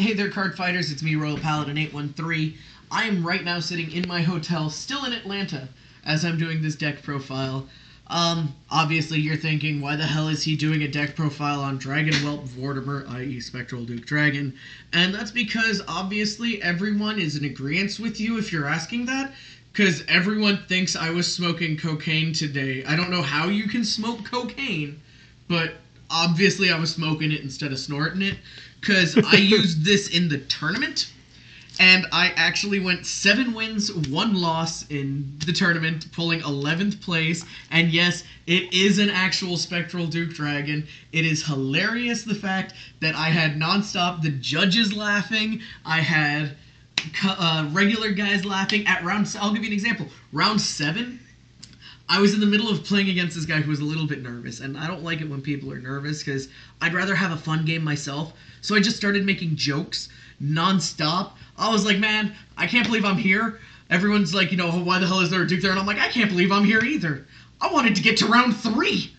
Hey there, card fighters. It's me, Royal Paladin 813. I am right now sitting in my hotel, still in Atlanta, as I'm doing this deck profile. Obviously you're thinking, why the hell is he doing a deck profile on Dragon Whelp Vortimer, i.e. Spectral Duke Dragon? And that's because, obviously, everyone is in agreement with you if you're asking that, because everyone thinks I was smoking cocaine today. I don't know how you can smoke cocaine, but obviously I was smoking it instead of snorting it, because I used this in the tournament, and I actually went 7 wins, 1 loss in the tournament, pulling 11th place. And yes, it is an actual Spectral Duke Dragon. It is hilarious, the fact that I had nonstop the judges laughing. I had regular guys laughing. At round, I'll give you an example. Round 7, I was in the middle of playing against this guy who was a little bit nervous, and I don't like it when people are nervous because I'd rather have a fun game myself. So I just started making jokes non-stop. I was like, man, I can't believe I'm here. Everyone's like, why the hell is there a Duke there? And I'm like, I can't believe I'm here either. I wanted to get to round 3.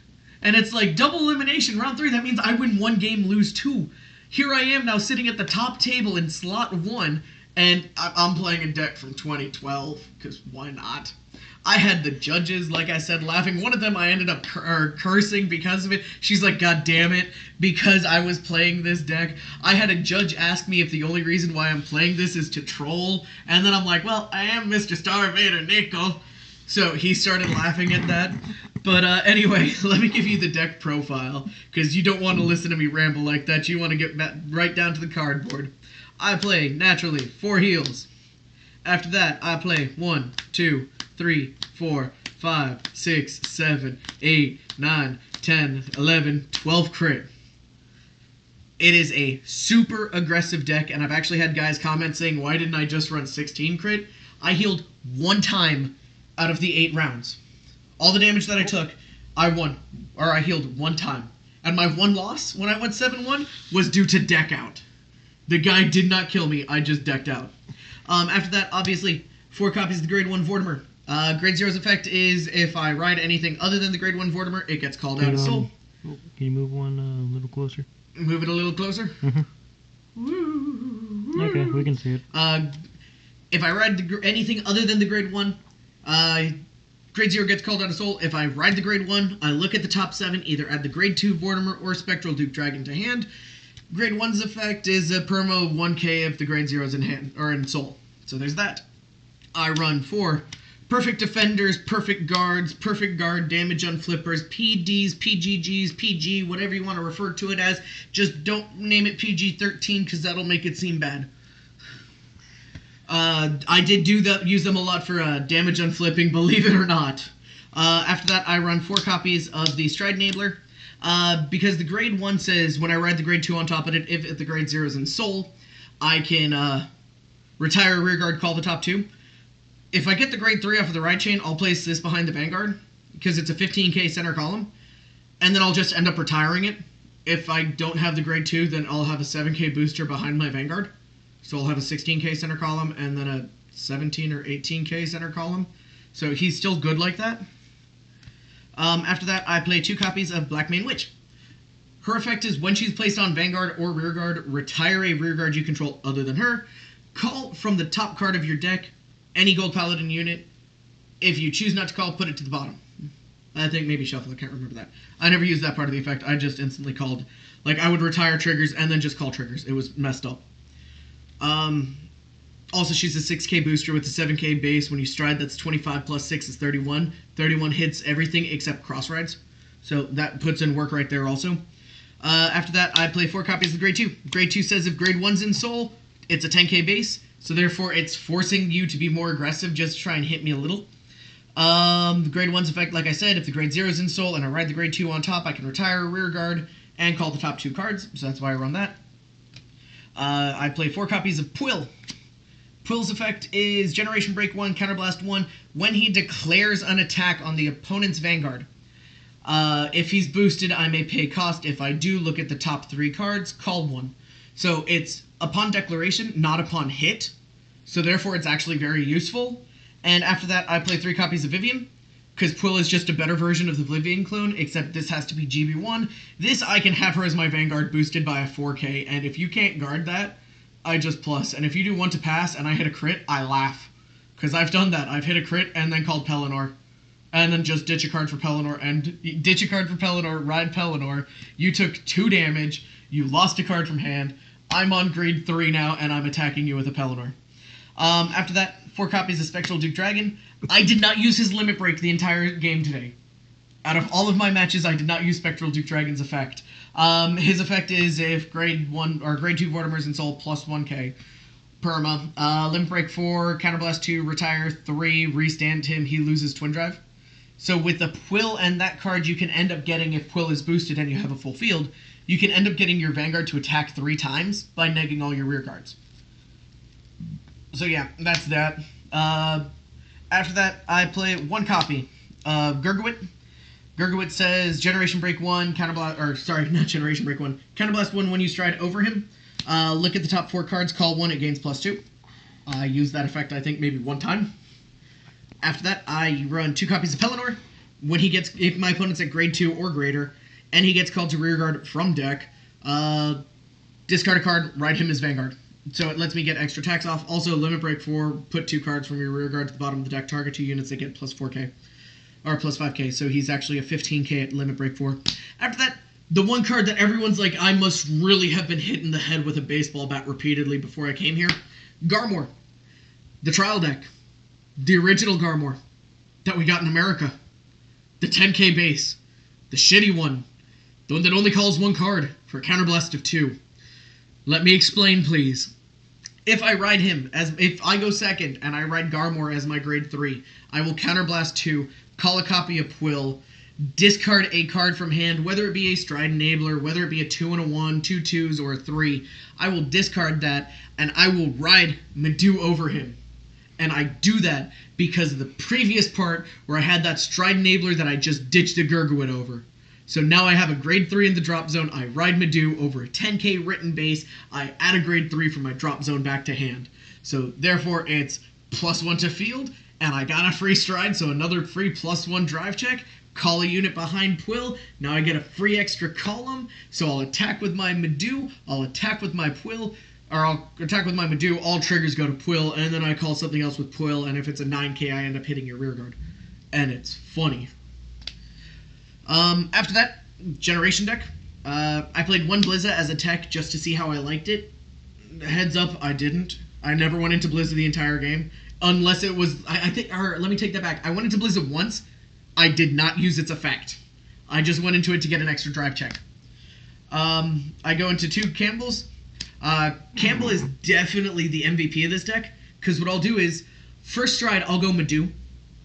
And it's like double elimination. Round 3, that means I win 1 game, lose 2. Here I am now sitting at the top table in slot 1, and I'm playing a deck from 2012, because why not? I had the judges, like I said, laughing. One of them I ended up cursing because of it. She's like, God damn it, because I was playing this deck. I had a judge ask me if the only reason why I'm playing this is to troll. And then I'm like, well, I am Mr. Star Vader Nico. So he started laughing at that. But anyway, let me give you the deck profile, because you don't want to listen to me ramble like that. You want to get right down to the cardboard. I play, naturally, 4 heals. After that, I play 1, 2, 3, 4, 5, 6, 7, 8, 9, 10, 11, 12 crit. It is a super aggressive deck, and I've actually had guys comment saying, why didn't I just run 16 crit? I healed 1 time out of the 8 rounds. All the damage that I took, I healed 1 time. And my 1 loss, when I went 7-1, was due to deck out. The guy did not kill me, I just decked out. After that, obviously, 4 copies of the Grade 1 Vortimer. Grade 0's effect is if I ride anything other than the Grade 1 Vortimer, it gets called out of soul. Can you move one a little closer? Move it a little closer? Mm-hmm. Okay, we can see it. If I ride anything other than the Grade 1, Grade 0 gets called out of soul. If I ride the Grade 1, I look at the top 7, either add the Grade 2 Vortimer or Spectral Duke Dragon to hand. Grade 1's effect is a perma 1k if the Grade 0's in hand, or in soul. So there's that. I run 4 perfect defenders, perfect guards, perfect guard damage on flippers, PDs, PGGs, PG, whatever you want to refer to it as. Just don't name it PG-13 because that'll make it seem bad. I did use them a lot for damage on flipping, believe it or not. After that, I run 4 copies of the Stride Enabler. Because the Grade 1 says when I ride the Grade 2 on top of it, if the Grade 0 is in soul, I can retire a rearguard, call the top 2. If I get the Grade 3 off of the ride chain, I'll place this behind the Vanguard, because it's a 15k center column, and then I'll just end up retiring it. If I don't have the Grade 2, then I'll have a 7k booster behind my Vanguard. So I'll have a 16k center column, and then a 17 or 18k center column. So he's still good like that. After that, I play 2 copies of Black Mane Witch. Her effect is when she's placed on Vanguard or Rearguard, retire a Rearguard you control other than her. Call from the top card of your deck any Gold Paladin unit. If you choose not to call, put it to the bottom. I think maybe shuffle, I can't remember that. I never used that part of the effect, I just instantly called. Like, I would retire triggers and then just call triggers. It was messed up. Also, she's a 6k booster with a 7k base. When you stride, that's 25 plus 6 is 31. 31 hits everything except cross rides. So that puts in work right there also. After that, I play 4 copies of Grade 2. Grade 2 says if Grade 1's in soul, it's a 10k base. So therefore, it's forcing you to be more aggressive just to try and hit me a little. The Grade 1's effect, like I said, if the Grade 0's in soul and I ride the Grade 2 on top, I can retire a Rearguard and call the top 2 cards. So that's why I run that. I play 4 copies of Pwill. Pwill's effect is Generation Break 1, Counterblast 1, when he declares an attack on the opponent's Vanguard. If he's boosted, I may pay cost. If I do, look at the top 3 cards, call 1. So it's upon declaration, not upon hit. So therefore, it's actually very useful. And after that, I play 3 copies of Vivian, because Pwill is just a better version of the Vivian clone, except this has to be GB1. This, I can have her as my Vanguard boosted by a 4k, and if you can't guard that, I just plus. And if you do 1 to pass and I hit a crit, I laugh. Because I've done that. I've hit a crit and then called Pelennor. And then just ditch a card for Pelennor. And ditch a card for Pelennor, ride Pelennor. You took 2 damage. You lost a card from hand. I'm on grade 3 now, and I'm attacking you with a Pelennor. After that, 4 copies of Spectral Duke Dragon. I did not use his Limit Break the entire game today. Out of all of my matches, I did not use Spectral Duke Dragon's effect. His effect is if grade 1 or grade 2 Vortimer's Insult plus 1k. Perma. Limit Break 4, Counterblast 2, retire 3, restand him, he loses Twin Drive. So with the Quill and that card, you can end up getting, if Quill is boosted and you have a full field, you can end up getting your Vanguard to attack 3 times by negging all your rear guards. So yeah, that's that. After that, I play 1 copy of Gurgawit. Gurgawit says Generation Break 1, Counterblast, or sorry, not Generation Break 1, Counterblast 1 when you stride over him. Look at the top 4 cards, call 1, it gains +2. I used that effect, I think, maybe 1 time. After that, I run 2 copies of Pelennor. When he gets, if my opponent's at grade 2 or greater, and he gets called to rearguard from deck, discard a card, ride him as Vanguard. So it lets me get extra attacks off. Also, Limit Break 4, put 2 cards from your rearguard to the bottom of the deck, target 2 units that get +4k. Or +5k, so he's actually a 15k at Limit Break 4. After that, the one card that everyone's like, I must really have been hit in the head with a baseball bat repeatedly before I came here. Garmor. The trial deck. The original Garmor that we got in America. The 10k base. The shitty one. The one that only calls 1 card for a counterblast of 2. Let me explain, please. If I ride him, if I go second and I ride Garmor as my grade 3, I will counterblast 2, call a copy of Quill, discard a card from hand, whether it be a Stride Enabler, whether it be a 2 and a 1, 2 2s, or a 3. I will discard that, and I will ride Medu over him. And I do that because of the previous part where I had that Stride Enabler that I just ditched the Gurgawit over. So now I have a grade 3 in the drop zone, I ride Medu over a 10k written base, I add a grade 3 from my drop zone back to hand. So therefore it's +1 to field, and I got a free stride, so another free +1 drive check, call a unit behind Quill, now I get a free extra column, so I'll attack with my Medu, I'll attack with my Quill, or I'll attack with my Medu, all triggers go to Quill, and then I call something else with Quill, and if it's a 9k, I end up hitting your rearguard. And it's funny. After that, Generation deck. I played 1 Blizza as a tech just to see how I liked it. Heads up, I didn't. I never went into Blizza the entire game. Unless it was, I think, or let me take that back. I went into Blizza once. I did not use its effect. I just went into it to get an extra drive check. I go into 2 Campbells. Campbell is definitely the MVP of this deck, because what I'll do is, first stride, I'll go Medu.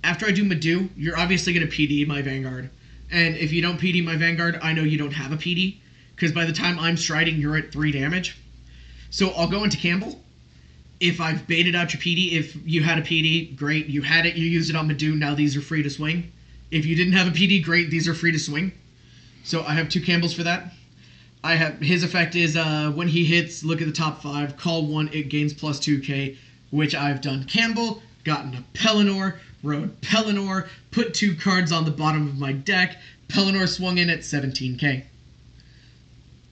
After I do Medu, you're obviously going to PD my Vanguard. And if you don't PD my Vanguard, I know you don't have a PD, because by the time I'm striding, you're at 3 damage. So I'll go into Campbell. If I've baited out your PD, if you had a PD, great. You had it, you used it on Medu, now these are free to swing. If you didn't have a PD, great, these are free to swing. So I have 2 Campbells for that. I have, his effect is, when he hits, look at the top 5, call 1, it gains +2k, which I've done Campbell, gotten a Pelennor, rode Pelennor, put 2 cards on the bottom of my deck, Pelennor swung in at 17k.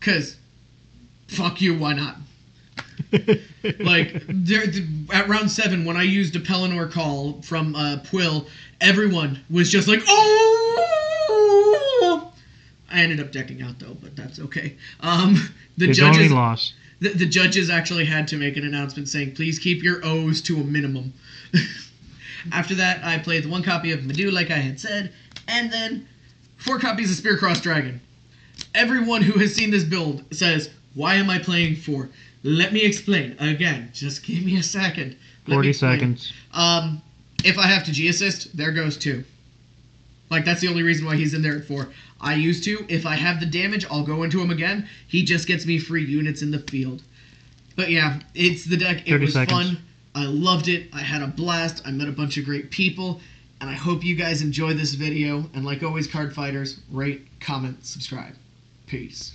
Cause, fuck you, why not? Like, at round 7, when I used a Pelennor call from Quill, everyone was just like, oh! I ended up decking out though, but that's okay. The judges loss. The judges actually had to make an announcement saying, please keep your O's to a minimum. After that, I played the 1 copy of Medu, like I had said, and then 4 copies of Spearcross Dragon. Everyone who has seen this build says, why am I playing 4? Let me explain. Again, just give me a second. 40 seconds. If I have to G-assist, there goes 2. Like, that's the only reason why he's in there at 4. I used to. If I have the damage, I'll go into him again. He just gets me free units in the field. But yeah, it's the deck. It was fun. I loved it. I had a blast. I met a bunch of great people. And I hope you guys enjoy this video. And like always, card fighters, rate, comment, subscribe. Peace.